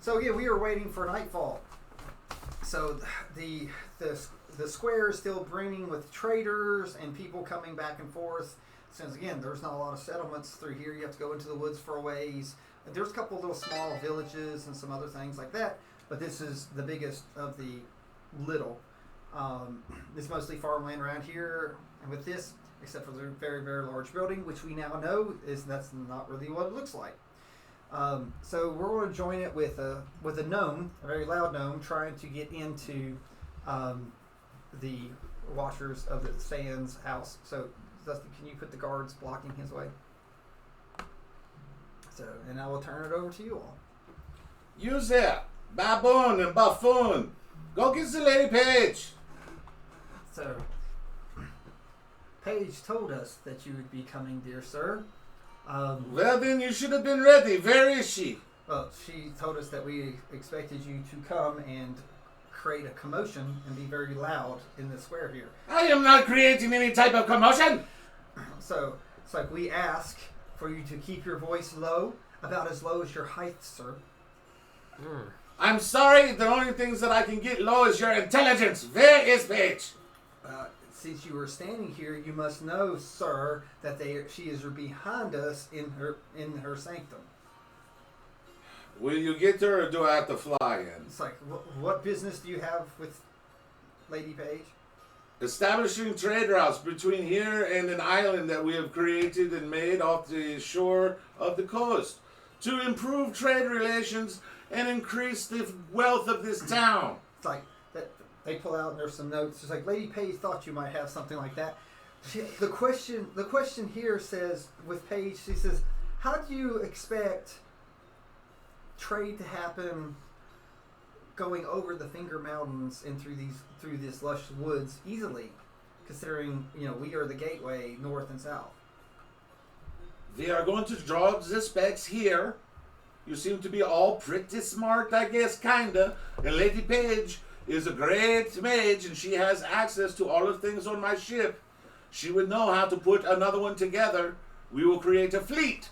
So yeah, we are waiting for nightfall. So the square is still brimming with traders and people coming back and forth. Since again, there's not a lot of settlements through here. You have to go into the woods for a ways. There's a couple of little small villages and some other things like that. But this is the biggest of the little. It's mostly farmland around here. And with this, except for the very, very large building, which we now know that's not really what it looks like. So we're going to join it with a gnome, a very loud gnome, trying to get into the washers of the Sands house. So, Dusty, can you put the guards blocking his way? So, and I will turn it over to you all. You there, baboon and buffoon. Go get the Lady Page. So, Paige told us that you would be coming, dear sir. Well, then you should have been ready. Where is she? Well, she told us that we expected you to come and create a commotion and be very loud in the square here. I am not creating any type of commotion. So, it's like we ask for you to keep your voice low, about as low as your height, sir. I'm sorry, the only things that I can get low is your intelligence. Where is Paige? Since you are standing here, you must know, sir, that she is behind us in her sanctum. Will you get her or do I have to fly in? It's like, what business do you have with Lady Page? Establishing trade routes between here and an island that we have created and made off the shore of the coast to improve trade relations and increase the wealth of this town. It's like, they pull out and there's some notes. It's like, Lady Page thought you might have something like that. The question here says, with Page, she says, how do you expect trade to happen going over the Finger Mountains and through these lush woods easily, considering, we are the gateway north and south? We are going to draw the specs here. You seem to be all pretty smart, I guess, kinda. And Lady Page is a great mage, and she has access to all the things on my ship. She would know how to put another one together. We will create a fleet,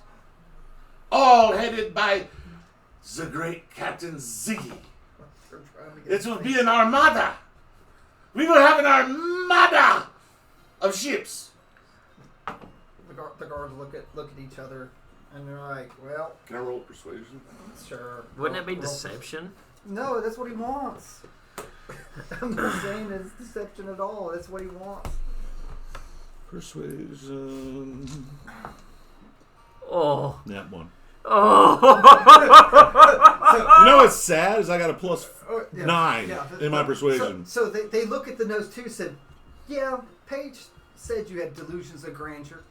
all headed by the great Captain Ziggy. It will be an armada. We will have an armada of ships. The guards look at each other, and they're like, well... Can I roll persuasion? Sure. Wouldn't it be deception? No, that's what he wants. I'm not saying it's deception at all. That's what he wants. Persuasion. Oh. That one. Oh. You know what's sad is I got a plus 9 in my persuasion. So they look at the notes too and said, yeah, Paige said you had delusions of grandeur.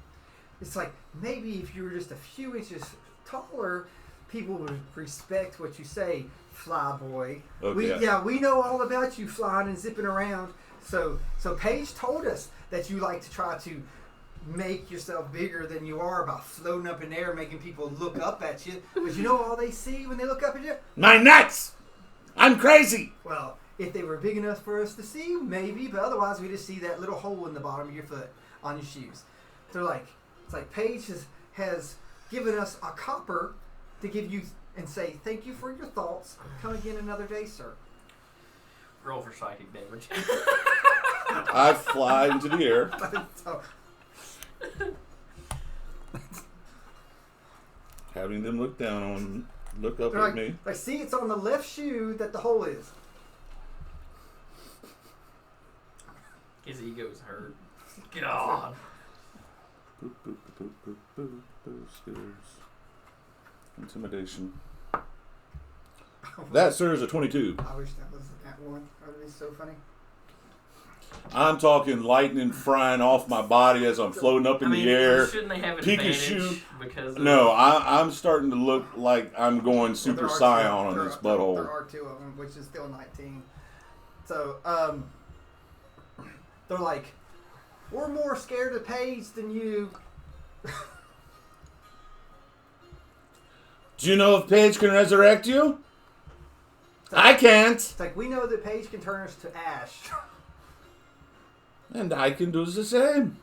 It's like, maybe if you were just a few inches taller, people would respect what you say, fly boy. Okay. We know all about you flying and zipping around. So Paige told us that you like to try to make yourself bigger than you are by floating up in the air, making people look up at you. But you know all they see when they look up at you? My nuts! I'm crazy! Well, if they were big enough for us to see, maybe, but otherwise we just see that little hole in the bottom of your foot on your shoes. They're like, it's like Paige has given us a copper to give you and say, thank you for your thoughts. Come again another day, sir. Roll for psychic damage. I fly into the air. Having them look up at me. Like, see, it's on the left shoe that the hole is. His ego's hurt. God. Boop, boop, boop, boop, boop, boop, skills. Intimidation. That, sir, is a 22. I wish that was that one. That would be so funny. I'm talking lightning frying off my body as I'm floating up in the air. Shouldn't they have Pikachu. Because No, I'm starting to look like I'm going Super Saiyan on this butthole. There are 2 of them, which is still 19. So, they're like, we're more scared of Paige than you. Do you know if Paige can resurrect you? I can't. It's like, we know that Paige can turn us to ash. And I can do the same.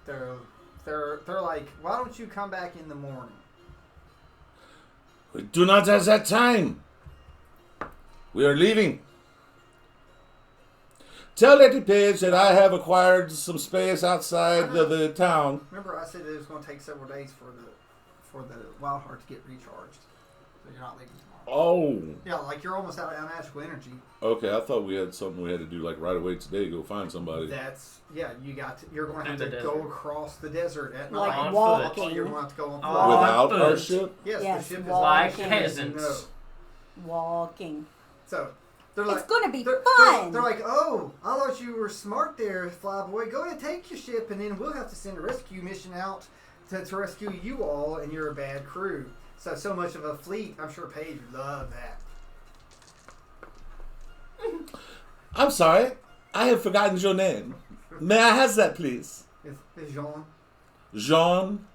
They're like, why don't you come back in the morning? We do not have that time. We are leaving. Tell Lady Page that I have acquired some space outside of the town. Remember, I said it was going to take several days for the wild heart to get recharged. So you're not leaving tomorrow. Oh. Yeah, like you're almost out of magical energy. Okay, I thought we had something we had to do like right away today to go find somebody. You're going to have to go across the desert at Like night. walking. You're going to have to go on foot. Without foot. our ship? Yes, the ship is Like walking. peasants. Walking. So they're like, It's going to be they're, fun. They're like, oh, I thought you were smart there, Flyboy. Go ahead and take your ship, and then we'll have to send a rescue mission out to rescue you all, and you're a bad crew. So much of a fleet. I'm sure Paige would love that. I'm sorry. I have forgotten your name. May I have that, please? It's Jean. Jean,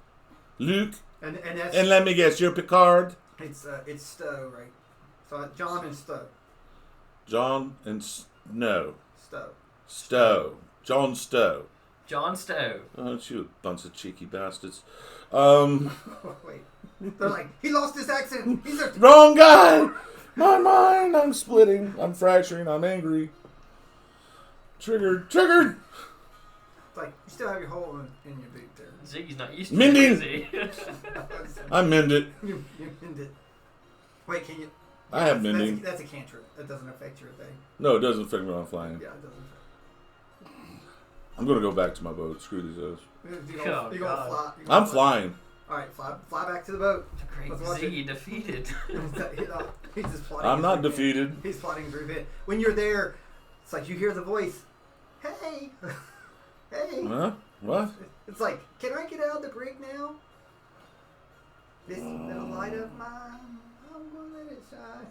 Luc, And that's and let me guess, you're Picard? it's Stowe, right? So John and Stowe. John and Stowe. John Stowe. John Stowe. Aren't you a bunch of cheeky bastards? Wait. They're like, he lost his accent. He's a Wrong guy! My mind, I'm splitting, I'm fracturing, I'm angry. Triggered! It's like, you still have your hole in your boot there. Ziggy's not used to Mindy! it, is he? I mend it. You mend it. Wait, can you? I have mending. That's a cantrip. That doesn't affect your thing. No, it doesn't affect me when I'm flying. Yeah, it doesn't. I'm gonna go back to my boat. Screw these guys. You're gonna fly. I'm flying. All right, fly back to the boat. The great Let's watch Ziggy defeated. He's just plotting. I'm his not revenge. defeated. He's plotting his revenge. When you're there, it's like you hear the voice. Hey, hey. Huh? What? It's like, can I get out of the brig now? This little light of mine, I'm gonna let it shine.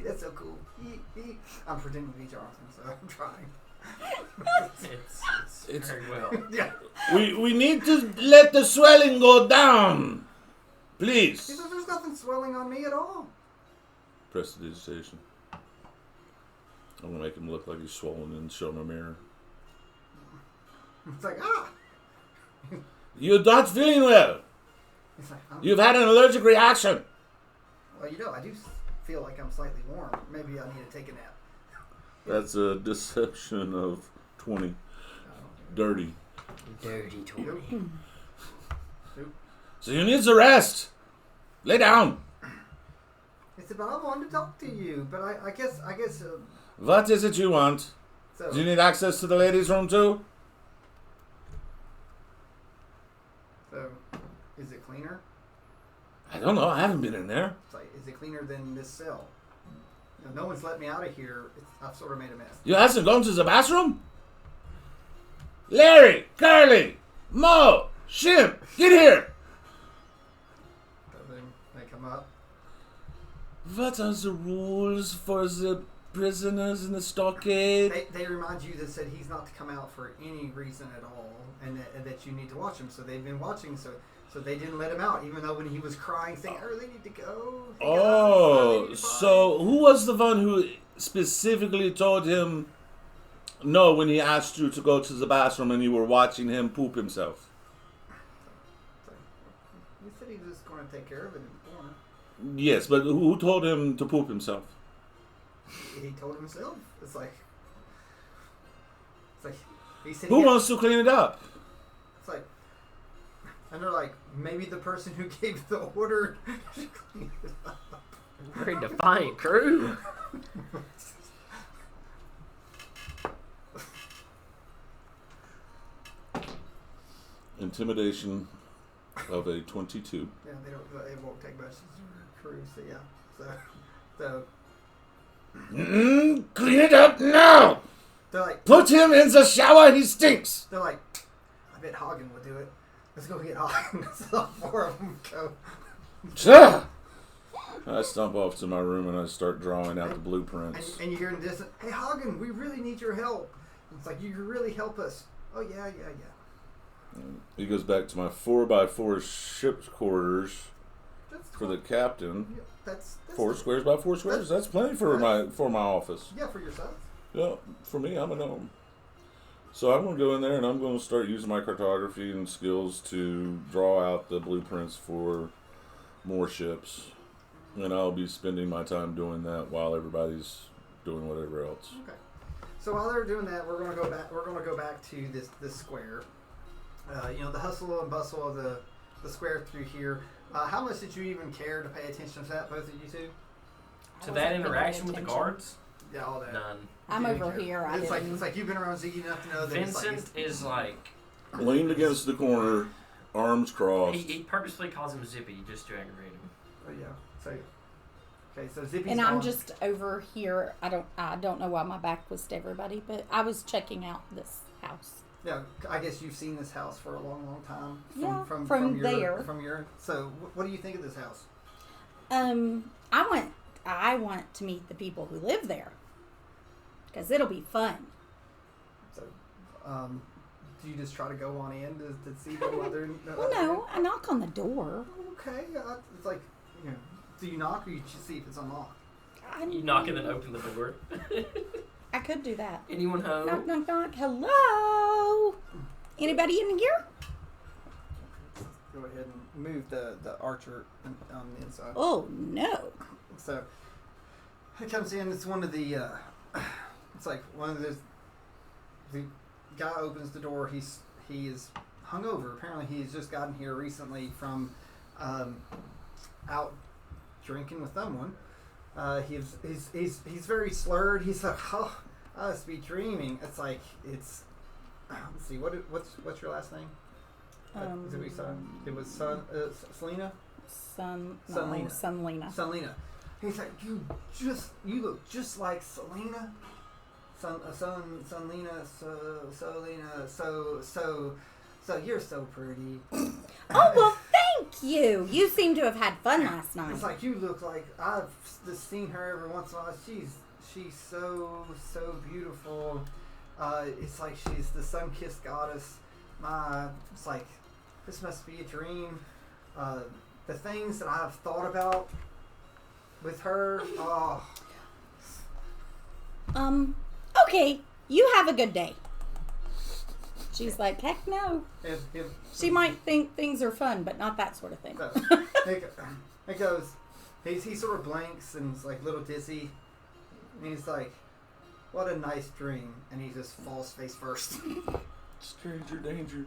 That's so cool. I'm pretending to be Jonathan, so I'm trying. It's very well. Yeah. We need to let the swelling go down. He Please. says, there's nothing swelling on me at all. Prestidigitation. I'm gonna make him look like he's swollen and show him a mirror. It's like, You're not feeling well. It's like, You've had an allergic reaction. well, I do feel like I'm slightly warm. Maybe I need to take a nap. That's a deception of 20. Dirty. Dirty Tory. So you need to rest. Lay down. He said, but I wanted to talk to you. But I guess. What is it you want? So, Do you need access to the ladies' room too? so, is it cleaner? I don't know. I haven't been in there. It's like, is it cleaner than this cell? No one's let me out of here. I've sort of made a mess. You hasn't gone to the bathroom? Larry, Carly, Mo, Shimp, get here. So then they come up. What are the rules for the prisoners in the stockade? They remind you that said he's not to come out for any reason at all, and that you need to watch him. So they've been watching. So they didn't let him out, even though when he was crying, saying, "I really need to go." Oh, so who was the one who specifically told him no when he asked you to go to the bathroom and you were watching him poop himself? He said he was going to take care of it in the corner. Yes, but who told him to poop himself? He told himself. It's like he said. Who wants to clean it up? It's like, and they're like, maybe the person who gave the order should clean it up. Very defiant crew. Intimidation of a 22. Yeah, they won't take much to crew. So yeah, so Clean it up now! they're like, Put him in the shower, he stinks! I bet Hagen would do it. Let's go get Hagen. So all four of them go. Sure. I stomp off to my room and I start drawing out the blueprints. And you hear in the distance, "Hey Hagen, we really need your help." It's like, you can really help us. Oh yeah. He goes back to my 4x4 ship's quarters That's for the captain. Yeah, that's 4 squares by 4 squares. That's plenty for my office. Yeah, for yourself. Yeah, for me, I'm a gnome. So I'm going to go in there and I'm going to start using my cartography and skills to draw out the blueprints for more ships. And I'll be spending my time doing that while everybody's doing whatever else. Okay. So while they're doing that, we're going to go back. We're going to go back to this square. The hustle and bustle of the square through here. How much did you even care to pay attention to that, both of you two? To that interaction with the guards? Yeah, all that. None. I'm You didn't over care. here. It's like you've been around Ziggy enough to know that Vincent is like Leaned against the corner, arms crossed. he purposefully calls him Zippy just to aggravate him. Oh yeah. So okay, so Zippy's And I'm gone. just over here. I don't know why my back was to everybody, but I was checking out this house. Yeah, I guess you've seen this house for a long, long time. Yeah, From from there. your. So, what do you think of this house? I want to meet the people who live there because it'll be fun. So, do you just try to go on in to see them while they're? Well, no, I knock on the door. Okay, it's like, do you knock or you just see if it's unlocked? You knock and then open the door. I could do that. Anyone home? Knock, knock, knock. Hello? Anybody in here? Go ahead and move the archer on the inside. Oh no. So it comes in. It's one of the. It's like one of those. The guy opens the door. He is hungover. Apparently, he's just gotten here recently from out drinking with someone. He's very slurred. He's like, oh, I must be dreaming. It's like it's. Let's see. What's your last name? Did we son? It was Selena. Sunlena. Selena. He's like, you look just like Selena. Selena. So you're so pretty. Oh well, thank you. You seem to have had fun last night. It's like you look like I've just seen her every once in a while. She's so beautiful. It's like she's the sun-kissed goddess. It's like this must be a dream. The things that I've thought about with her. Oh. Okay. You have a good day. She's like, heck no. She might think things are fun, but not that sort of thing. So, it goes. He sort of blanks and is like a little dizzy. And he's like, what a nice dream. And he just falls face first. Stranger danger.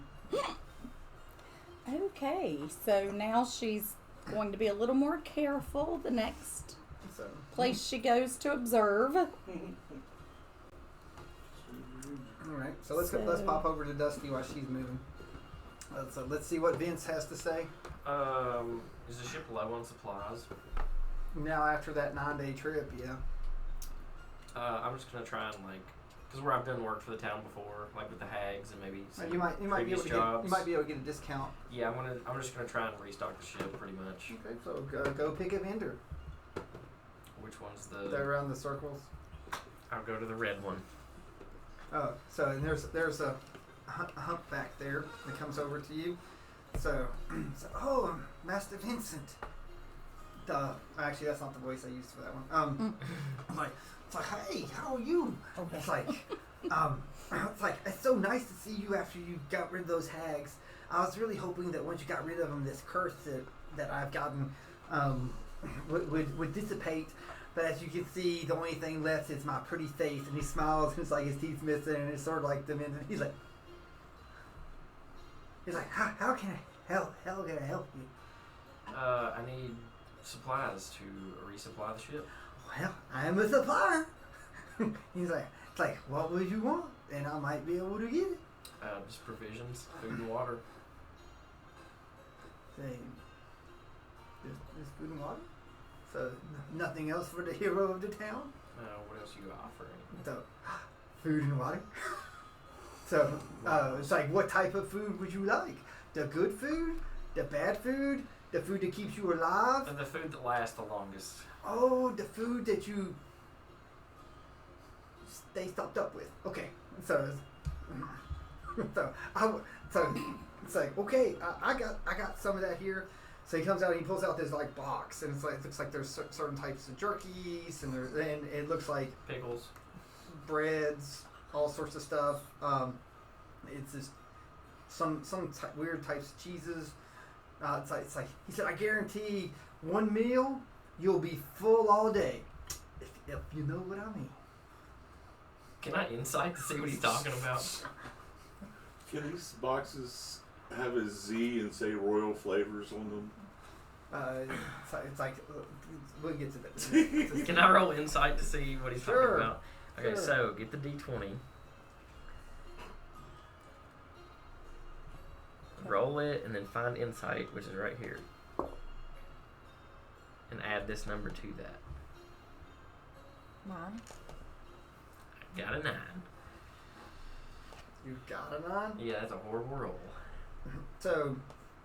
Okay, so now she's going to be a little more careful the next So, place she goes to observe. all right. So let's pop over to Dusty while she's moving. So let's see what Vince has to say. Is the ship low on supplies? Now after that 9-day trip, yeah. I'm just gonna try and because where I've done work for the town before, like with the hags and maybe some You might be able previous to jobs. you might be able to get a discount. Yeah, I'm just gonna try and restock the ship pretty much. Okay, so go pick a vendor. Which one's They're around the circles. I'll go to the red one. Oh, so and there's a humpback there that comes over to you. So, oh, Master Vincent. Actually, that's not the voice I used for that one. It's like, hey, how are you? Okay. It's like, it's so nice to see you after you got rid of those hags. I was really hoping that once you got rid of them, this curse that I've gotten would dissipate. But as you can see, the only thing left is my pretty face. And he smiles, and it's like his teeth missing, and it's sort of like demented. He's like, how can I help you? I need supplies to resupply the ship. Well, I am a supplier. He's like, it's like, what would you want? And I might be able to get it. Just provisions, food and water. Say, just food and water? So, nothing else for the hero of the town? What else you offering? So, food and water? So, it's like, what type of food would you like? The good food? The bad food? The food that keeps you alive? The food that lasts the longest. Oh, the food that you stay stocked up with. Okay, so it's like, okay, I got some of that here. So he comes out and he pulls out this like box, and it's like, it looks like there's certain types of jerkies, and it looks like Pickles. breads, all sorts of stuff. It's just some weird types of cheeses. It's like he said, I guarantee one meal you'll be full all day, if you know what I mean. Can I insight to see what he's talking about? Can these boxes have a Z and say royal flavors on them? It's like we'll get to that. Can I roll insight to see what he's Sure. talking about? Okay, Sure. so get the D20. Roll it and then find insight, which is right here. And add this number to that. 9. Got a 9. You got a 9? Yeah, that's a horrible roll. So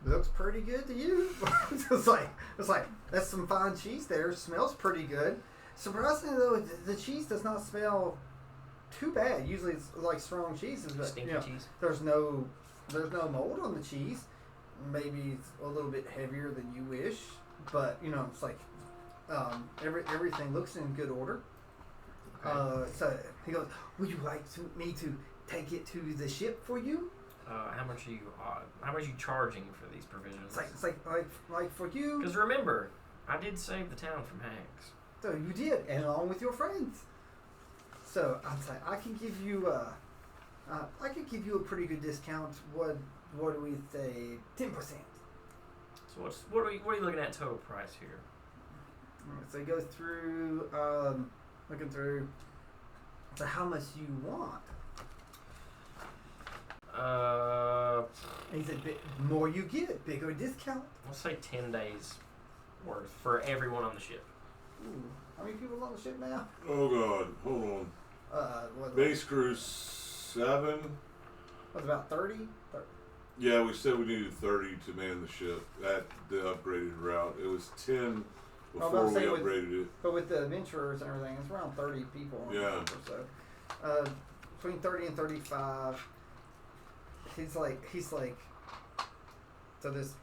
looks pretty good to you. it's like that's some fine cheese there. Smells pretty good. Surprisingly though, the cheese does not smell too bad. Usually it's like strong cheeses, but Stinky cheese. there's no mold on the cheese. Maybe it's a little bit heavier than you wish, but it's like everything looks in good order. Okay. So he goes, would you like me to take it to the ship for you? How much are you charging for these provisions? It's like for you. Because remember, I did save the town from hags. So you did, and along with your friends. So I'd say I can give you a pretty good discount. What do we say? 10%. So what are you looking at total price here? So go through looking through. So how much you want? He said, more you get, bigger discount. Let's say 10 days worth for everyone on the ship. Ooh, how many people on the ship now? Oh God, hold on. Base crew 7. Was about 30? Yeah, we said we needed 30 to man the ship at the upgraded route. It was 10 before we upgraded it. But with the adventurers and everything, it's around 30 people on the ship or so. Between 30 and 35. He's like, so this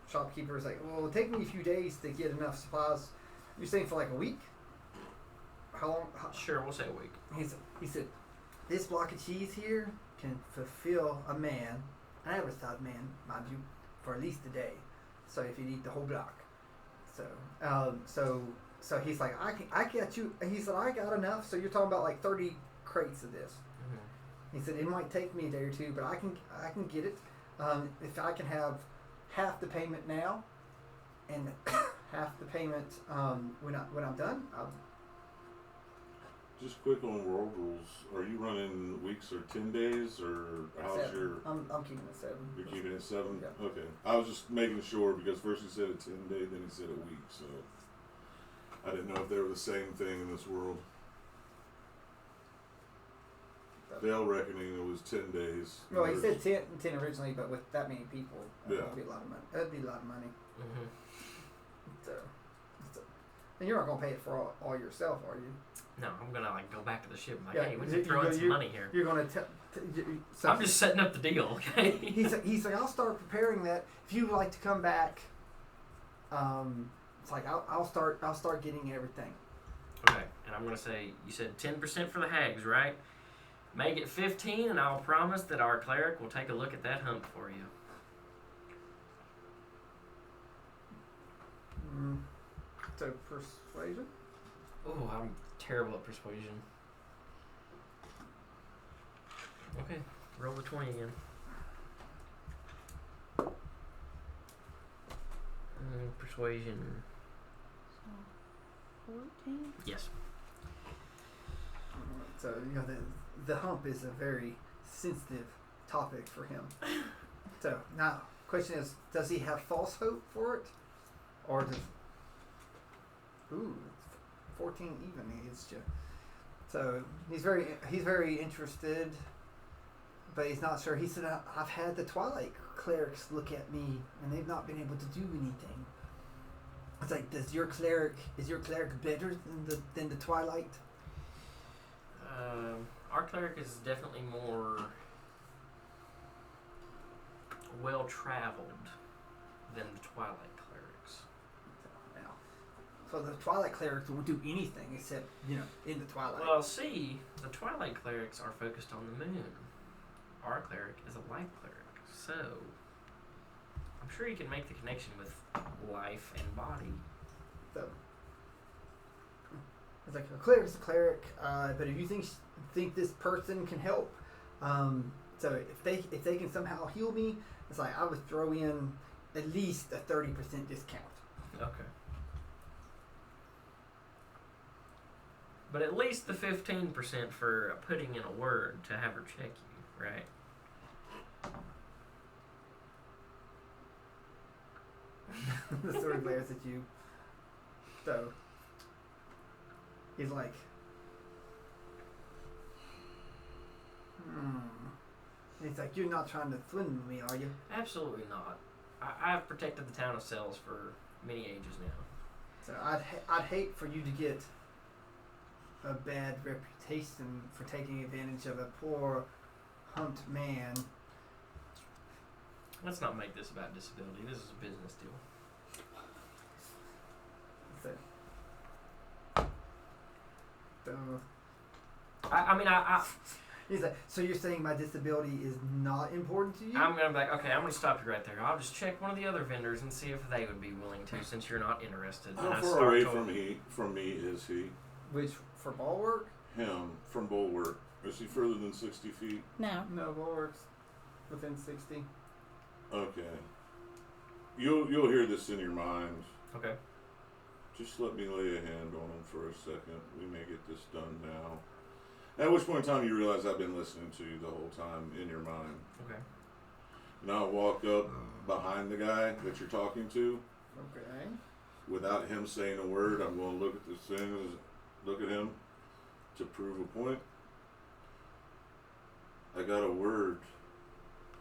shopkeeper is like, well, it'll take me a few days to get enough supplies. You're saying for like a week? How long? Sure, we'll say a week. He said, this block of cheese here can fulfill a man, an average sized man, mind you, for at least a day. So if you eat the whole block. So he's like, I got you. He said, I got enough. So you're talking about like 30 crates of this. He said it might take me a day or two, but I can get it. If I can have half the payment now, and half the payment when I'm done. Just quick on world rules. Are you running weeks or 10 days, or how's 7. your? I'm keeping it 7. You're keeping it 7. Yeah. Okay. I was just making sure because first he said a 10-day, then he said a week. So I didn't know if they were the same thing in this world. Dale reckoning it was 10 days. Well, he said 10 originally, but with that many people, Yeah. that'd be a lot of money. That'd be a lot of money. Mm-hmm. So, and you're not gonna pay it for all yourself, are you? No, I'm gonna go back to the ship and Yeah, hey, we can throw in some money here. You're gonna so I'm just setting up the deal, okay? he's like, I'll start preparing that. If you would like to come back, it's like I'll start getting everything. Okay, and I'm gonna say you said 10% for the hags, right? Make it 15, and I'll promise that our cleric will take a look at that hump for you. So persuasion. Oh, I'm terrible at persuasion. Okay, roll the 20 again. Persuasion. 14. Yes. So the hump is a very sensitive topic for him. So now, question is, does he have false hope for it, or does? Ooh, 14 even. So he's very interested, but he's not sure. He said, I've had the Twilight clerics look at me, and they've not been able to do anything. It's like, is your cleric better than the Twilight? Our cleric is definitely more well-traveled than the Twilight clerics. Now, so the Twilight clerics won't do anything except, in the Twilight. Well, see, the Twilight clerics are focused on the moon. our cleric is a life cleric. So, I'm sure you can make the connection with life and body. So, it's like a cleric's a cleric, but if you think this person can help, so if they can somehow heal me, it's like I would throw in at least a 30% discount. Okay. But at least the 15% for putting in a word to have her check you, right? The sword glares at you. So he's like, He's like, you're not trying to swindle me, are you? Absolutely not. I've protected the town of Cells for many ages now. So I'd hate for you to get a bad reputation for taking advantage of a poor humped man. Let's not make this about disability. This is a business deal. He's like, so you're saying my disability is not important to you? I'm gonna be like, okay, I'm gonna stop you right there. I'll just check one of the other vendors and see if they would be willing to, since you're not interested. How far away from me is he? Which, for Bulwark? Him, from Bulwark. Is he further than 60 feet? No. No, Bulwark's within 60. Okay. You'll hear this in your mind. Okay. Just let me lay a hand on him for a second. We may get this done now. At which point in time you realize I've been listening to you the whole time in your mind. Okay. And I'll walk up behind the guy that you're talking to. Okay. Without him saying a word, I'm going to look at this thing, look at him to prove a point. I got a word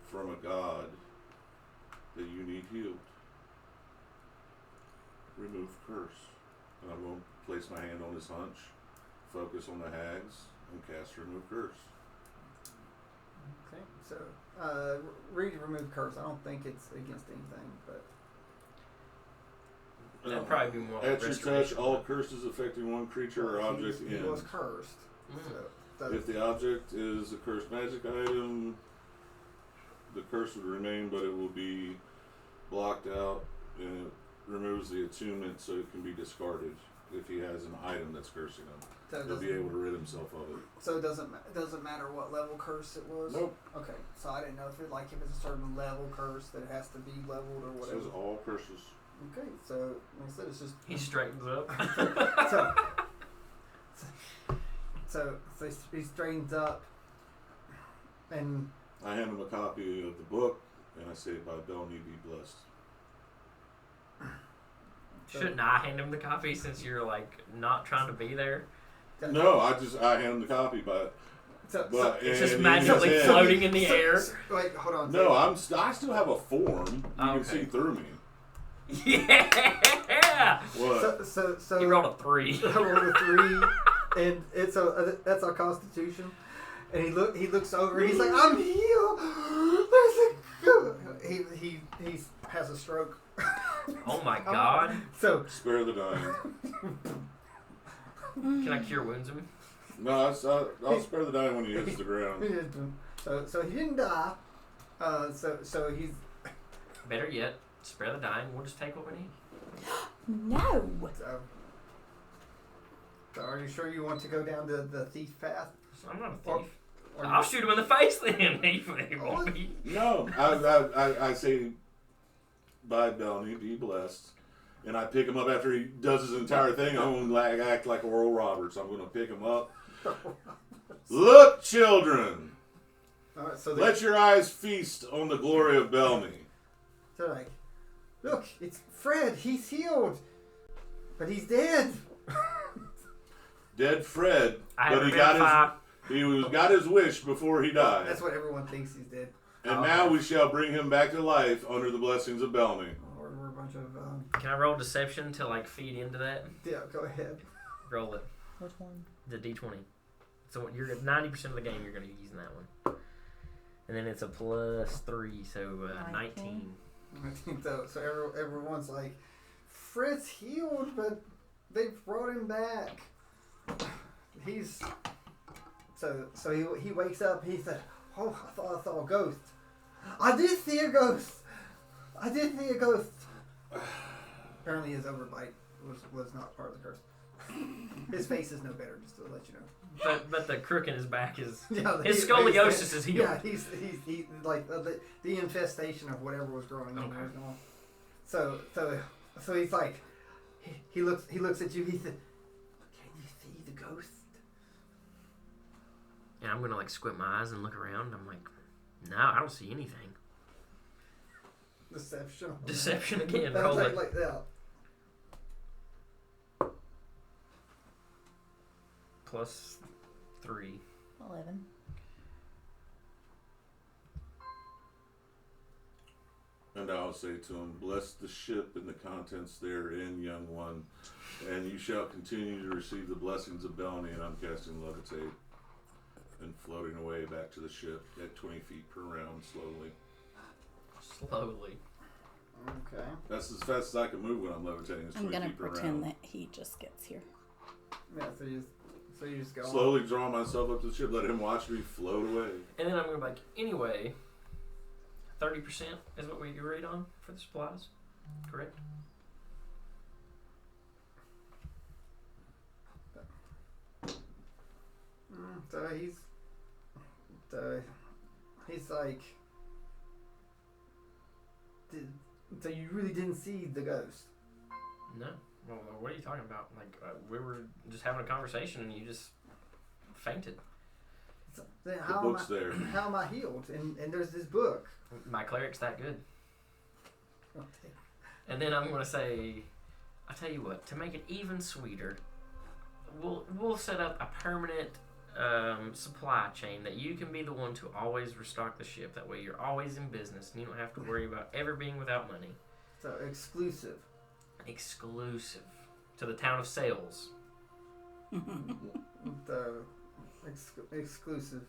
from a god that you need healed. Remove curse. And I'm going to place my hand on his hunch, focus on the hags, and cast remove curse. Okay, so read remove curse. I don't think it's against anything, but that'd probably be more. At your touch, all curses affecting one creature or object he end. was cursed. So If the object is a cursed magic item, the curse would remain, but it will be blocked out, and it removes the attunement so it can be discarded if he has an item that's cursing him. so He'll be able to rid himself of it. So it doesn't matter what level curse it was. Nope. Okay, so I didn't know if it's a certain level curse that it has to be leveled or It whatever. says all curses. Okay, so like I said, it's just He straightens up. so he straightens up, and I hand him a copy of the book, and I say, by Belny be blessed. Shouldn't I hand him the copy since you're like not trying to be there? No, I hand him the copy, but It's just magically floating in the air. Wait, hold on. No, I still have a form. You can see through me. Yeah. What? So He rolled a 3. I rolled a 3, and it's that's our Constitution. And he looks over. And he's like, I'm healed. He has a stroke. Oh my god. So Spare the dying. Can I cure wounds him? No, I'll spare the dying when he hits the ground. So he didn't die. So he's Better yet, spare the dying. We'll just take what we need. No. So are you sure you want to go down the thief path? I'm not a thief. Or I'll shoot him in the face then. He won't be. No, I say, by Belny, be blessed. And I pick him up after he does his entire thing. I'm going to act like Oral Roberts. I'm going to pick him up. Look, children. All right, so let your eyes feast on the glory of Belny. They're like, look, it's Fred. He's healed. But he's dead. Dead Fred. But he got his wish before he died. That's what everyone thinks he's dead. And now we shall bring him back to life under the blessings of Belny. Or we're a bunch of... Can I roll deception to like feed into that? Yeah, go ahead. Roll it. Which one? The D20. So you're 90% of the game you're going to be using that one. And then it's a +3, so 19. So everyone's like, Fred's healed, but they brought him back. He wakes up. He said, Oh, I saw a ghost. I did see a ghost. Apparently his overbite was not part of the curse. His face is no better, just to let you know. But the crook in his back is Yeah, his scoliosis is healed. Yeah, he's like the infestation of whatever was growing in there is gone. So he's like, he looks at you. He said, "Can you see the ghost?" And I'm gonna like squint my eyes and look around. I'm like, no, I don't see anything. Deception again. Roll it. Like that. +3. 11. And I'll say to him, bless the ship and the contents therein, young one, and you shall continue to receive the blessings of Belny. And I'm casting levitate and floating away back to the ship at 20 feet per round, slowly. Slowly. Okay. That's as fast as I can move when I'm levitating. Is 20 I'm going to feet per pretend round. that he just gets here. Yeah, so you just go Slowly draw myself up to the ship, let him watch me float away. And then I'm gonna be like, anyway, 30% is what we agreed on for the supplies, correct? He's like, so you really didn't see the ghost? No. Well, what are you talking about? Like, we were just having a conversation and you just fainted. So then The book's there. How am I healed? And there's this book. My cleric's that good. And then I'm gonna say, I'll tell you what, to make it even sweeter, we'll set up a permanent supply chain that you can be the one to always restock the ship. That way you're always in business and you don't have to worry about ever being without money. So exclusive to the town of Sales. Exclusive.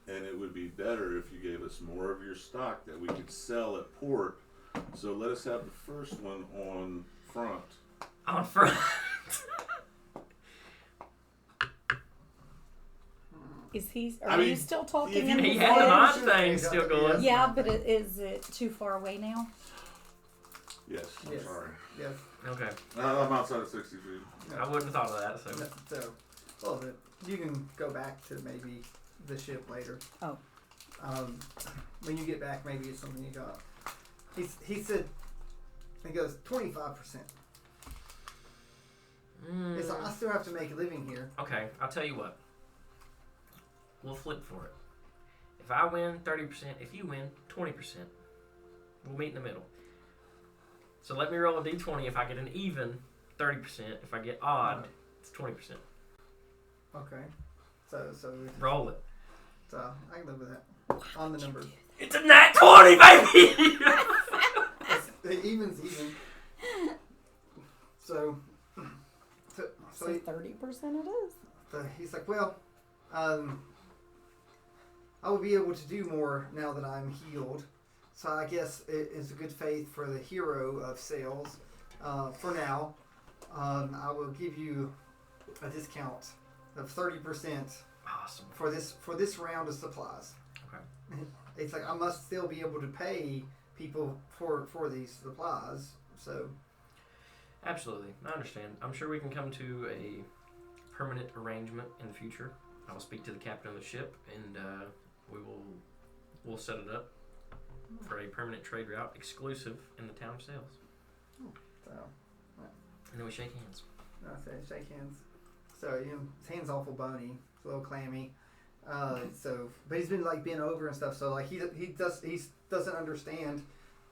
And it would be better if you gave us more of your stock that we could sell at port. So let us have the first one on front. On front. Are you still talking? He had the mind thing still going. Yeah, but is it too far away now? Yes, I'm sorry. Yes. Okay. I'm outside of 60 feet. I wouldn't have thought of that. So. Well, you can go back to maybe the ship later. Oh. When you get back, maybe it's something you got. He said, he goes 25%. It's like, I still have to make a living here. Okay, I'll tell you what. We'll flip for it. If I win 30%, if you win 20%, we'll meet in the middle. So let me roll a d20. If I get an even, 30%. If I get odd, it's 20%. Okay. So roll it. So I can live with that. On the numbers. It's a nat 20, baby! The even's even. So 30% it is. So he's like, well, I will be able to do more now that I'm healed. So I guess it is a good faith for the hero of sales. For now, I will give you a discount of 30%. Awesome. For this round of supplies. Okay. It's like I must still be able to pay people for these supplies. So. Absolutely, I understand. I'm sure we can come to a permanent arrangement in the future. I will speak to the captain of the ship, and we'll set it up for a permanent trade route exclusive in the town of Sales. So, and then we shake hands. I say shake hands. So his hand's awful bony, it's a little clammy. But he's been like bent over and stuff. So like he doesn't understand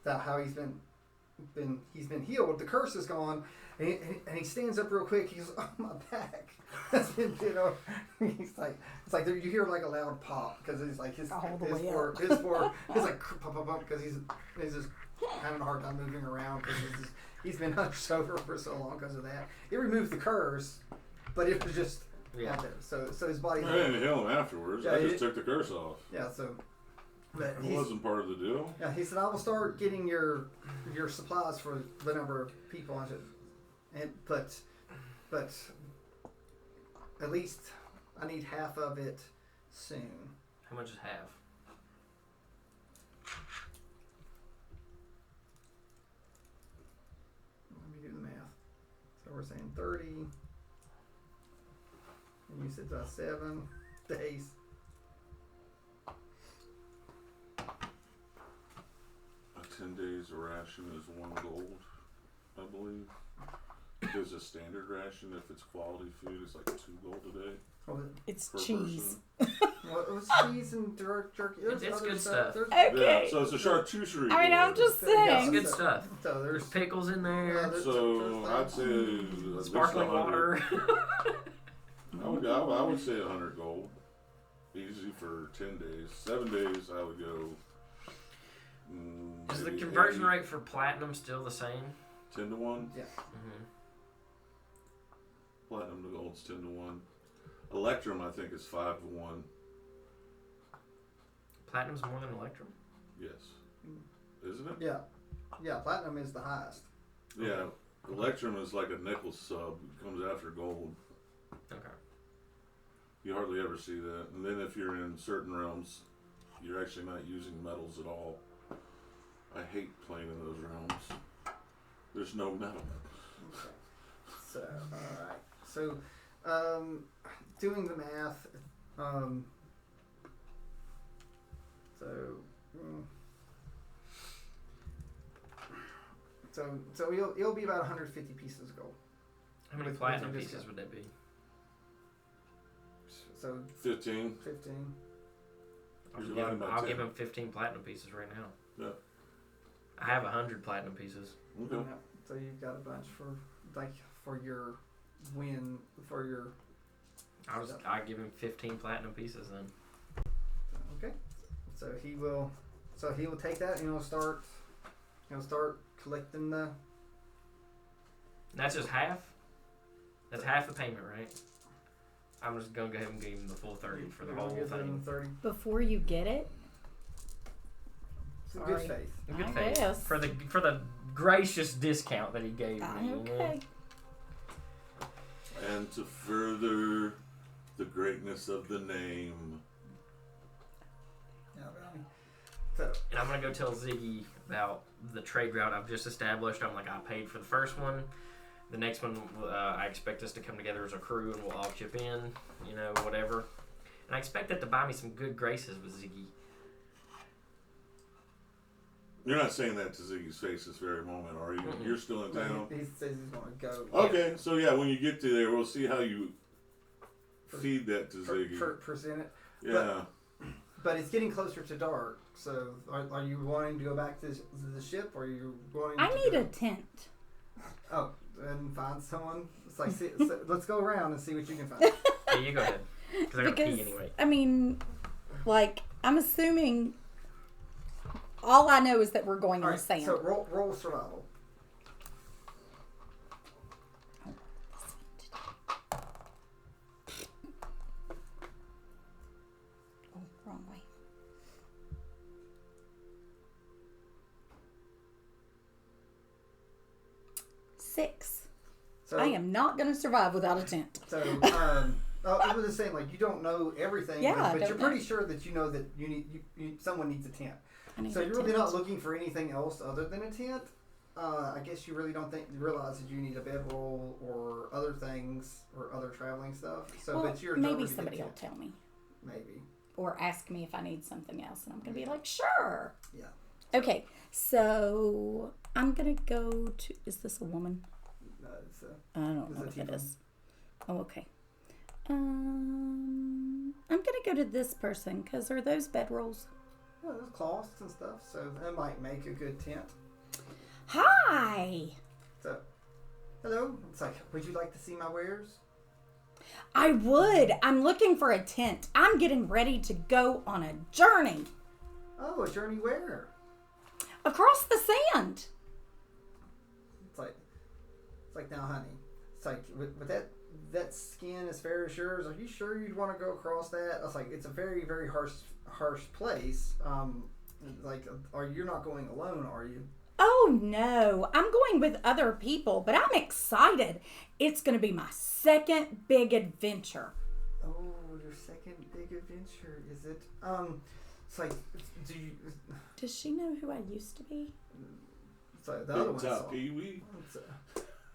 that how he's been healed. The curse is gone, and he stands up real quick. He goes, "Oh, my back has been bent over." It's like you hear like a loud pop because it's like his forehead like pop because he's just having a hard time moving around because he's been hunched over for so long because of that. It removed the curse, but it was just out there. So his body. I didn't heal him afterwards. Yeah, I just took the curse off. Yeah. So. But it wasn't part of the deal. Yeah, he said, "I will start getting your supplies for the number of people." But at least I need half of it soon. How much is half? Let me do the math. So we're saying 30. And you said 7 days. A 10 days ration is 1 gold, I believe. There's a standard ration if it's quality food. It's like 2 gold a day. Oh, It's per cheese. well, it was cheese and jerky. There's It's other good stuff. There's, Okay. Yeah, so it's a charcuterie. I mean, I'm board. just Yeah, saying. It's good stuff. So There's there's pickles in there. So I'd say at least Sparkling 100. water. I would say 100 gold. Easy for 10 days. 7 days, I would go. Is the maybe conversion 80. rate for platinum still the same? 10 to 1? yeah. Mm-hmm. Platinum to gold's 10 to 1. Electrum, I think, is 5 to 1. Platinum's more than electrum? Yes. Isn't it? Yeah. Yeah, platinum is the highest. Yeah. Electrum is like a nickel sub. It comes after gold. Okay. You hardly ever see that. And then if you're in certain realms, you're actually not using metals at all. I hate playing in those realms. There's no metal. Okay. So, alright. So, doing the math, so it'll be about 150 pieces of gold. How many With platinum your pieces discount. would that be? So 15. 15. I'll give him 15 platinum pieces right now. Yeah. I have 100 platinum pieces. Okay. Yeah. So you've got a bunch for your win for your. I'll give him 15 platinum pieces then. Okay. So he will take that and he'll start collecting the. And that's just half? That's half the payment, right? I'm just going to go ahead and give him the full 30 for the You're whole gonna give them thing. 30. Before you get it, So good Sorry. faith. Good I faith. guess. For the gracious discount that he gave me. you know? okay. And to further the greatness of the name. Yeah, Brownie. So And I'm going to go tell Ziggy about the trade route I've just established. I'm like, I paid for the first one. The next one, I expect us to come together as a crew and we'll all chip in, whatever. And I expect that to buy me some good graces with Ziggy. You're not saying that to Ziggy's face this very moment, are you? Mm-mm. You're still in town? he says he's going to go. Okay, so yeah, when you get to there, we'll see how you feed that to Ziggy. Present it. Yeah. But it's getting closer to dark. So are you wanting to go back to the ship, or are you wanting? I to need go? a tent. Oh, and find someone. It's like let's go around and see what you can find. Yeah, you go ahead. Because I got to pee anyway. I mean, I'm assuming all I know is that we're going All in right, the sand. so roll survival. Oh, wrong way. Six. So I am not going to survive without a tent. So I was just saying, like, you don't know everything, Yeah, I but don't you're know. pretty sure that you know that someone needs a tent. I need So a you're really tent. not looking for anything else other than a tent. I guess you really don't realize that you need a bedroll or other things or other traveling stuff. So, Well, but you're maybe over to somebody get will tent. tell me Maybe. or ask me if I need something else, and I'm going to be like, sure. Yeah. Okay, so I'm going to go to. Is this a woman? It's, I don't know Is what it that Tifa? is. Oh, okay. I'm going to go to this person because are those bedrolls? well, there's cloths and stuff, so that might make a good tent. Hi. So, hello. It's like, would you like to see my wares? I would. I'm looking for a tent. I'm getting ready to go on a journey Oh, a journey where? across the sand. It's like now, honey. It's like with that skin as fair as yours. Are you sure you'd want to go across that? I was like, it's a very, very harsh place. You're not going alone, are you? Oh no, I'm going with other people, but I'm excited. It's going to be my second big adventure. Oh your second big adventure, is it? It's like, Does she know who I used to be? So the other one saw. Pee-wee.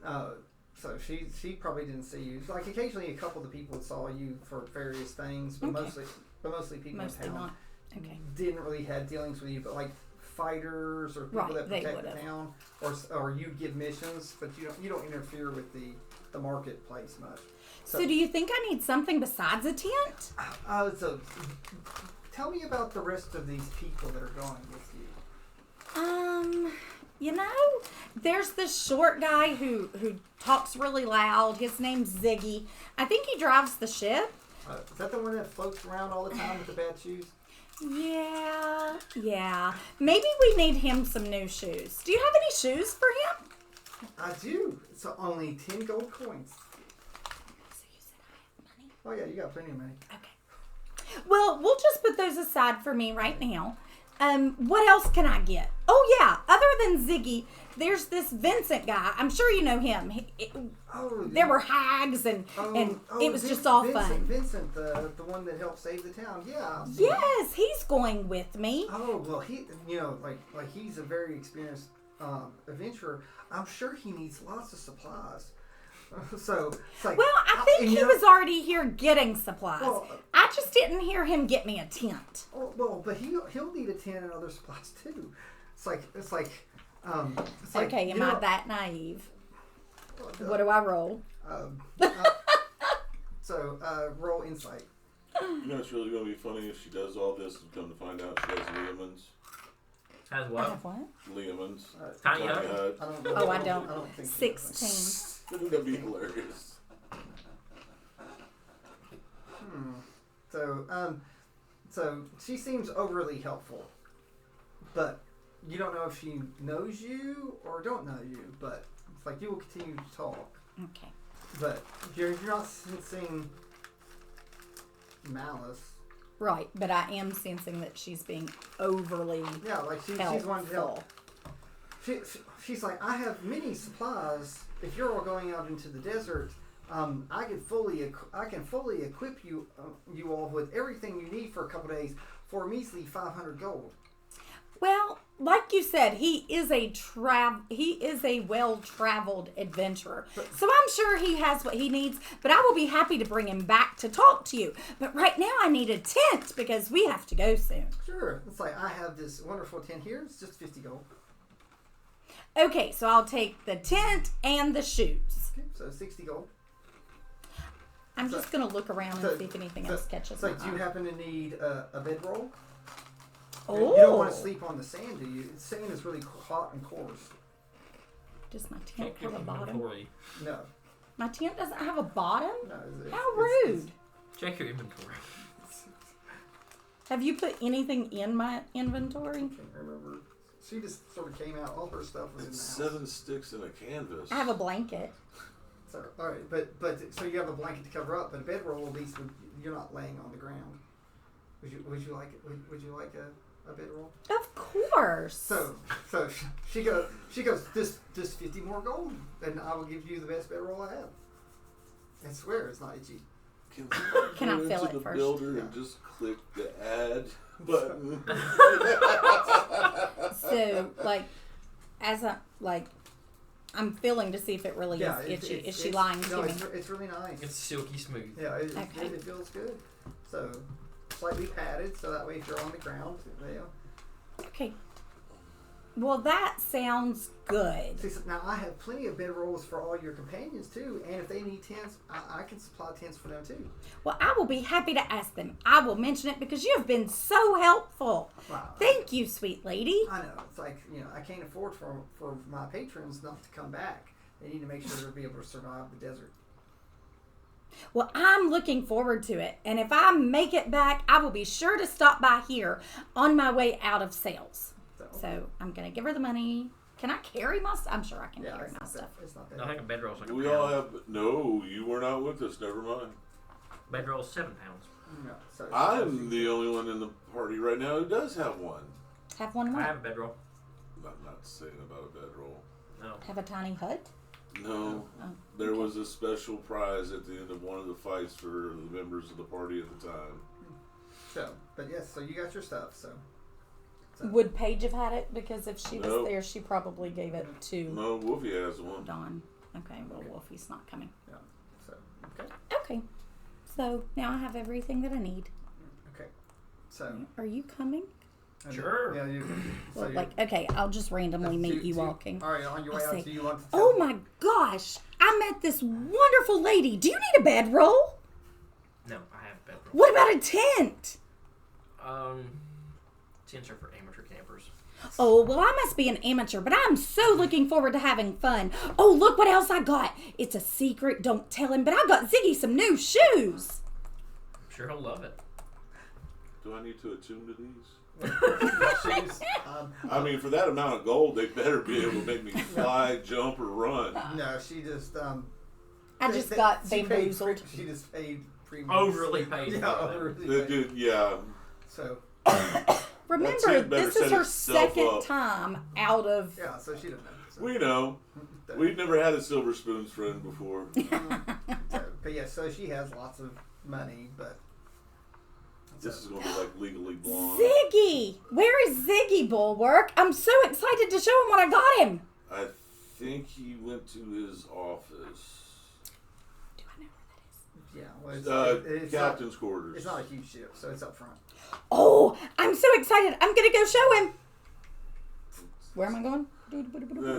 So she probably didn't see you. Like occasionally, a couple of the people saw you for various things, but Okay. mostly people Mostly in town not. Okay. didn't really have dealings with you. But like fighters or people Right, that they protect the would've. town, or you give missions, but you don't interfere with the marketplace much. So do you think I need something besides a tent? So tell me about the rest of these people that are going with you. There's this short guy who talks really loud. His name's Ziggy. I think he drives the ship. Is that the one that floats around all the time with the bad shoes? Yeah. Maybe we need him some new shoes. Do you have any shoes for him? I do. It's only 10 gold coins. So you said I have money? Oh yeah, you got plenty of money. Okay. Well, we'll just put those aside for me right now. What else can I get? Oh yeah, other than Ziggy, there's this Vincent guy. I'm sure you know him. There were hags and it was just all fun. Vincent, the one that helped save the town. Yeah. Yes, he's going with me. Oh well, he like he's a very experienced adventurer. I'm sure he needs lots of supplies. So it's like, well, I think he was already here getting supplies. Well, I just didn't hear him get me a tent. Well, but he'll need a tent and other supplies too. It's like Okay, am I that naive? What do I roll? Roll insight. You know, it's really going to be funny if she does all this and come to find out she has Liamans. Has I what? have what? Liamans. Tiny hut? I don't know. Oh, I don't. I don't think 16. Wouldn't that be hilarious? So she seems overly helpful, but you don't know if she knows you or don't know you. But it's like you will continue to talk. Okay. But you're not sensing malice. Right, but I am sensing that she's being overly She's helpful. wanting to help. She's like, I have many supplies. If you're all going out into the desert, I can fully equip you all with everything you need for a couple days for a measly 500 gold. Well, like you said, he is a well-traveled adventurer. So I'm sure he has what he needs, but I will be happy to bring him back to talk to you. But right now I need a tent because we have to go soon. Sure. It's like, I have this wonderful tent here. It's just 50 gold. Okay, so I'll take the tent and the shoes. Okay, so 60 gold. I'm just going to look around and see if anything else catches my eye. Do you happen to need a bedroll? Oh. You don't want to sleep on the sand, do you? Sand is really hot and coarse. Does my tent Check your have a bottom? inventory. No. My tent doesn't have a bottom? No. How rude. Check your inventory. Have you put anything in my inventory? I can't remember. She just sort of came out. All her stuff was in the It's house. 7 sticks and a canvas. I have a blanket. So, all right, but so you have a blanket to cover up, but a bedroll at least you're not laying on the ground. Would you like it? Would you like a bedroll? Of course. So she goes just 50 more gold, and I will give you the best bedroll I have. I swear it's not itchy. Can I go fill into it the first? builder Yeah. and just click the add button. So, I'm feeling to see if it really is itchy. Is she lying to me? It's really nice. It's silky smooth. Yeah, Okay. it feels good. So slightly padded, so that way if you're on the ground, Okay. Well, that sounds good. See, so now I have plenty of bedrolls for all your companions too, and if they need tents, I can supply tents for them too. Well, I will be happy to ask them. I will mention it because you have been so helpful. Wow. Thank you, sweet lady. I know. It's like, I can't afford for my patrons not to come back. They need to make sure they'll be able to survive the desert. Well, I'm looking forward to it. And if I make it back, I will be sure to stop by here on my way out of sales. So I'm going to give her the money. Can I carry my stuff? I'm sure I can carry my stuff. It's not that. I think a bedroll's like a We pound. all have. No, you were not with us. Never mind. Bedroll's 7 pounds. No, so I'm the only one in the party right now who does have one. Have one I more. have a bedroll. I'm not saying about a bedroll. No. Have a tiny hut. No. Oh, There okay. was a special prize at the end of one of the fights for the members of the party at the time. So, but yes, so you got your stuff. So Would Paige have had it? Because if she was Nope. there, she probably gave it to No, Wolfie has one. Dawn. Okay, well, Wolfie's not coming. yeah. So okay. Okay. So now I have everything that I need. Okay. So Are you coming? Sure. Yeah, you can. So Well, you, like, okay, I'll just randomly meet you do walking. All right, on your way I'll out, say, do you want to? Oh my gosh! I met this wonderful lady. Do you need a bedroll? No, I have a bedroll. What about a tent? Tents are for amateur campers. Oh, well, I must be an amateur, but I'm so looking forward to having fun. Oh, look what else I got. It's a secret. Don't tell him, but I got Ziggy some new shoes. I'm sure he'll love it. Do I need to attune to these? Shoes. I mean, for that amount of gold, they better be able to make me fly, jump, or run. No, she just. I just got she paid bamboozled. She just paid premium. Overly paid. Yeah, overly They paid. did, yeah. So Remember, tent better this is set her itself second up. time out of... yeah, so she doesn't know. So, We know. We've never had a silver spoons friend before. but yeah, so she has lots of money, but. This is going to be like Legally Blonde. Ziggy! Where is Ziggy, Bulwark? I'm so excited to show him what I got him. I think he went to his office. Do I know where that is? Yeah, well, it's Captain's not, quarters. it's not a huge ship, so it's up front. Oh, I'm so excited. I'm going to go show him. Where am I going?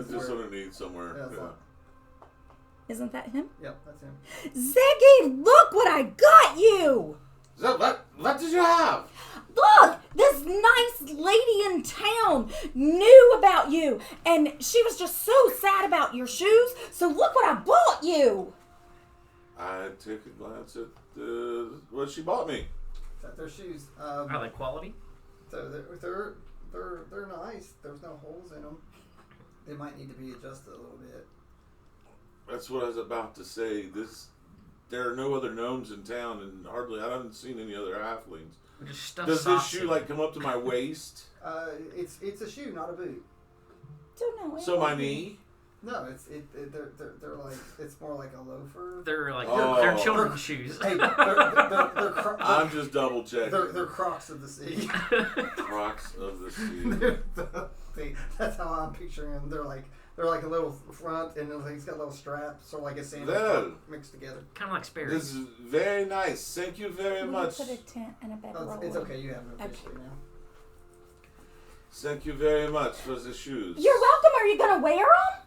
Just underneath somewhere. Yeah, it's Yeah. like- Isn't that him? Yep, that's him. Ziggy, look what I got you. So what did you have? Look, this nice lady in town knew about you, and she was just so sad about your shoes, so look what I bought you. I took a glance at what she bought me. That's their shoes. Are they quality? So they're nice. There's no holes in them. They might need to be adjusted a little bit. That's what I was about to say. There are no other gnomes in town, and I haven't seen any other halflings. Just stuff Does this socks shoe in like come up to my waist? It's a shoe, not a boot. Don't know. So my knee? No, they're like it's more like a loafer. They're like Oh. they're children's shoes. Hey, they're I'm just double checking. they're Crocs of the sea. Crocs of the sea. That's how I'm picturing them. They're like a little front, and it's got little straps, or like a sandal No. mixed together. Kind of like Sperry's. This is very nice. Thank you very We much. put a tent and a bedroll. Oh, it's okay. You have them officially now. Thank you very much for the shoes. You're welcome. Are you gonna wear them?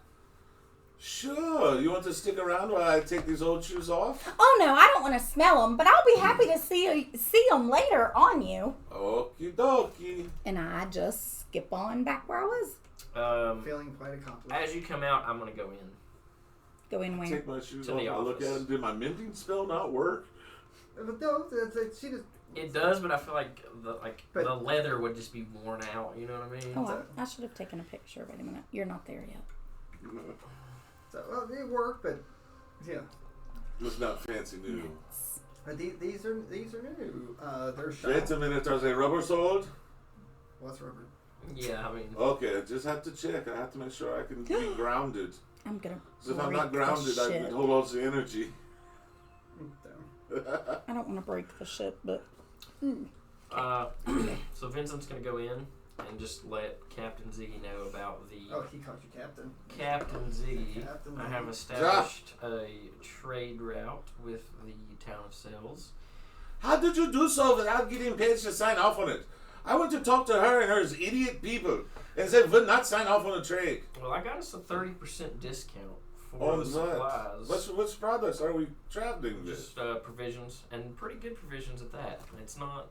Sure. You want to stick around while I take these old shoes off? Oh no, I don't want to smell them, but I'll be happy to see them later on you. Okie dokie. And I just skip on back where I was. Feeling quite accomplished. As you come out, I'm gonna go in. Go in where? Take my shoes To off the and look at office. them. Did my mending spell not work? But no, she just. It does, but I feel like But- the leather would just be worn out. You know what I mean? Oh, I should have taken a picture. Wait a minute. You're not there yet. So well, it worked, but yeah. It was not fancy new. But these are new. They're shot. Wait a minute. Are they rubber soled? What's rubber? Yeah, I mean, Okay, I just have to check. I have to make sure I can be grounded. I'm gonna. So if I'm break not the grounded, I ship. can hold on to energy. I don't want to break the ship, but so Vincent's gonna go in and just let Captain Ziggy know about the Oh, he called you captain. Captain Ziggy. Captain I have Ziggy. established a trade route with the town of Sells. How did you do so without getting Paige to sign off on it? I went to talk to her and her idiot people, and they would not sign off on a trade. Well, I got us a 30% discount for On the supplies. which products are we traveling with? Just provisions, and pretty good provisions at that. It's not,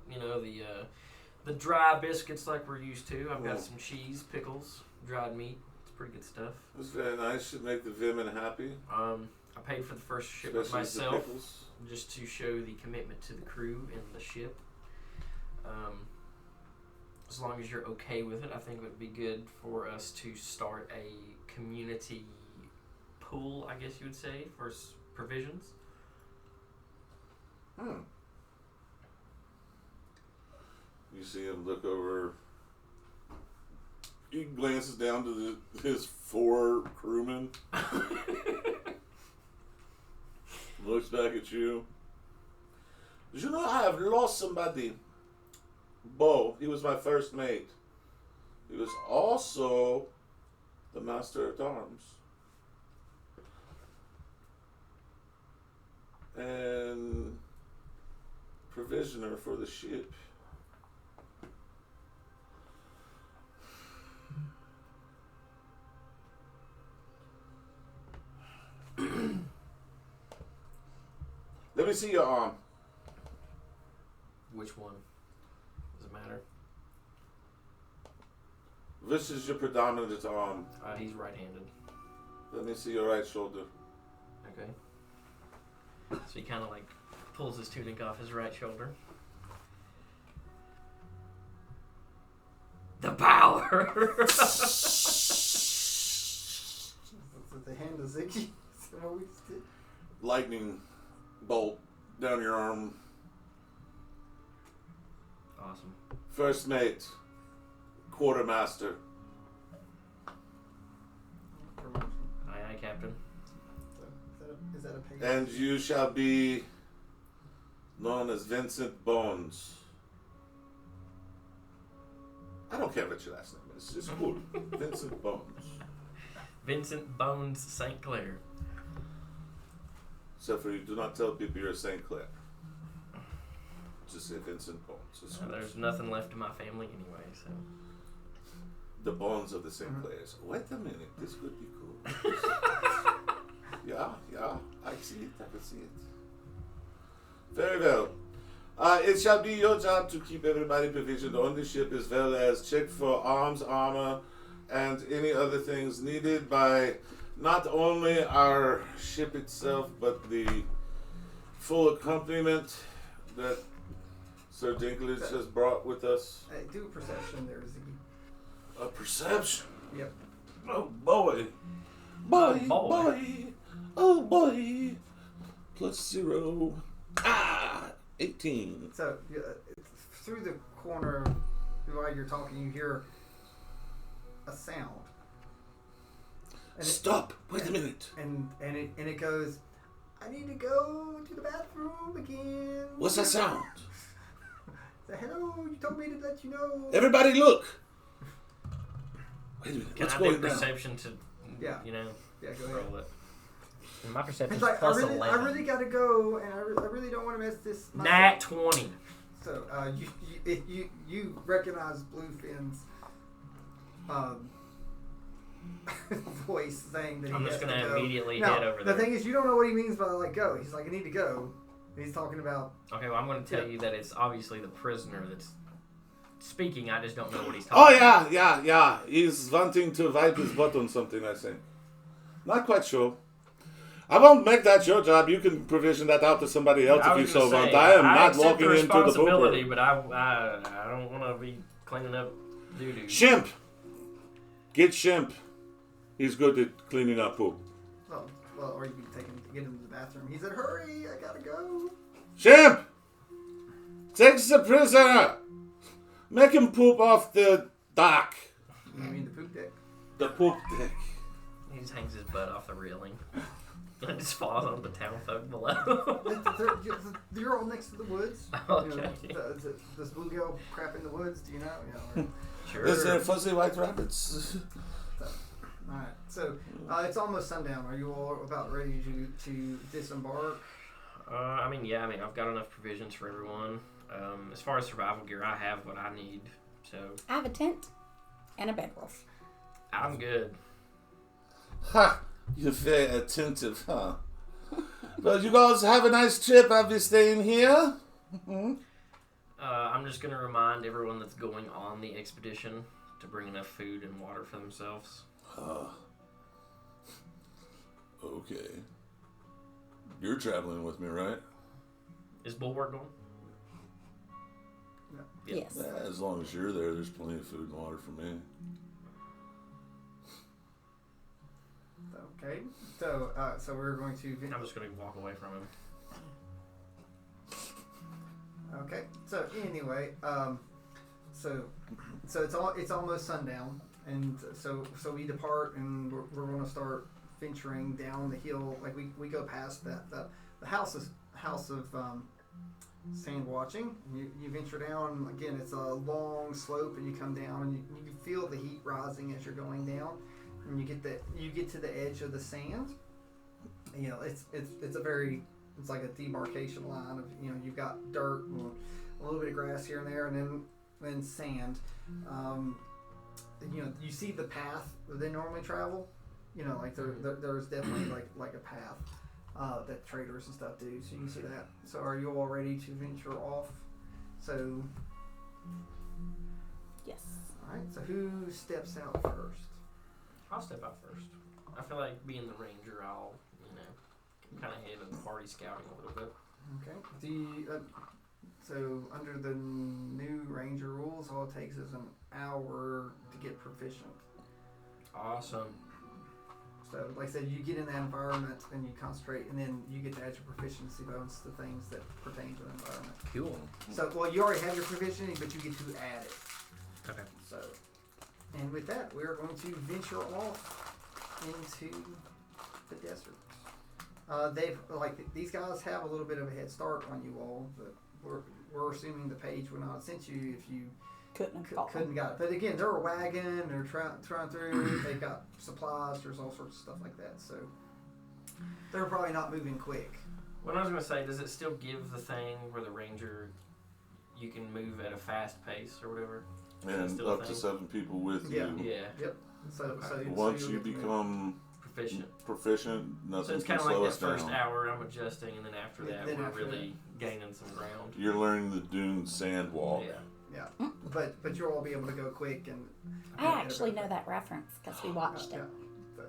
the dry biscuits like we're used to. I've got some cheese, pickles, dried meat. It's pretty good stuff. It's very nice. Should make the women happy. I paid for the first shipment Especially the myself, pickles. just to show the commitment to the crew and the ship. As long as you're okay with it, I think it would be good for us to start a community pool, I guess you would say, for provisions. You see him look over. He glances down to his 4 crewmen. Looks back at you. Did you know I have lost somebody? Bo. He was my first mate. He was also the master at arms. And provisioner for the ship. Let me see your arm. Which one? Does it matter? This is your predominant arm. He's right-handed. Let me see your right shoulder. Okay. So he kind of like pulls his tunic off his right shoulder. The power! Is it the hand of Ziggy? Is that what we did? Lightning bolt down your arm. Awesome. First mate. Quartermaster. Promotion. Aye, aye, Captain. So, is that a pay? And you shall be known as Vincent Bones. I don't care what your last name is. It's cool. Vincent Bones. Vincent Bones St. Clair. Except for you do not tell people you're St. Clair. Just say Vincent Bones. It's cool. There's nothing left of my family anyway, so. The bones of the St. Clairs. Wait a minute. This could be cool. Yeah. I see it. I can see it. Very well. It shall be your job to keep everybody provisioned on the ship as well as check for arms, armor, and any other things needed by not only our ship itself, but the full accompaniment that Sir Dinklage has brought with us. Hey, do a perception there, Ziggy. A perception? Yep. Oh boy. Boy. Oh boy. +0. 18. So, through the corner, while you're talking, you hear a sound. And Stop! Wait a minute. And it goes, I need to go to the bathroom again. What's that sound? Say, hello, you told me to let you know. Everybody look! Wait a minute. Can What's I do going down? perception to, Yeah. you know, Yeah, go ahead. roll it? And my perception's It's like, plus I 11. really gotta go, and I really don't want to miss this. Nat 20. So, you recognize Bluefin's voice saying that I'm he just has gonna to go. immediately Now, head over the there. thing is, you don't know what he means by like go. He's like, I need to go. And he's talking about. Okay, well, I'm going to tell Yeah. you that it's obviously the prisoner that's speaking. I just don't know what he's Oh, talking yeah. He's wanting to wipe his butt on something, I think. Not quite sure. I won't make that your job. You can provision that out to somebody else if you so want. I am not accept walking the into the responsibility, pooper. but I don't want to be cleaning up doo-doo. Shimp! Get Shimp. He's good at cleaning up poop. Well, or you can get him to the bathroom. He said, "Hurry, I gotta go." Shimp! Take the prisoner! Make him poop off the dock. You mean the poop deck? The poop deck. He just hangs his butt off the railing. And just falls on the town folk below. You're all next to the woods. Okay. You know, does bluegill crap in the woods? Do you know? Or, Sure. Is there fuzzy white rabbits? all right. So it's almost sundown. Are you all about ready to disembark? I've got enough provisions for everyone. As far as survival gear, I have what I need. So I have a tent and a bedroll. I'm good. Ha! You're very attentive, huh? Well, you guys have a nice trip. I'll be staying here. I'm just going to remind everyone that's going on the expedition to bring enough food and water for themselves. Okay. You're traveling with me, right? Is Bulwark going? Yep. Yes. Yeah, as long as you're there, there's plenty of food and water for me. Okay. So we're going to. I'm just going to walk away from him. Okay. So anyway, so it's almost sundown, and so we depart, and we're going to start venturing down the hill. Like we go past that house of sand watching. You venture down. Again, it's a long slope, and you come down, and you feel the heat rising as you're going down, and you get to the edge of the sand. You know, it's like a demarcation line of, you know, you've got dirt and a little bit of grass here and there, and then sand. You know, you see the path that they normally travel. You know, like there's definitely like a path that traders and stuff do. So you can see that. So are you all ready to venture off? So, Yes. all right. So who steps out first? I'll step out first. I feel like being the ranger, I'll, you know, kind of head of the party scouting a little bit. Okay. So under the new ranger rules, all it takes is an hour to get proficient. Awesome. So, like I said, you get in that environment and you concentrate, and then you get to add your proficiency bonus to things that pertain to the environment. Cool. So, well, you already have your proficiency, but you get to add it. Okay. So, and with that, we are going to venture off into the desert. These guys have a little bit of a head start on you all, but we're assuming the page would not have sent you if you couldn't got it. But again, they're a wagon, they're trying through, they've got supplies, there's all sorts of stuff like that. So they're probably not moving quick. What I was going to say, does it still give the thing where the ranger, you can move at a fast pace or whatever? And up to 7 people with Yeah. you. Yeah. Yep. So Once you become proficient, So nothing it's can kind of like slow that us first down. hour I'm adjusting, and then after that Then we're after really gaining some ground. You're learning the dune sand walk. Yeah. Yeah. But you'll all be able to go quick and. I actually know that reference because we watched it. Yeah. So,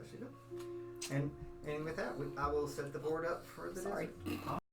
and with that, I will set the board up for the Sorry. desert.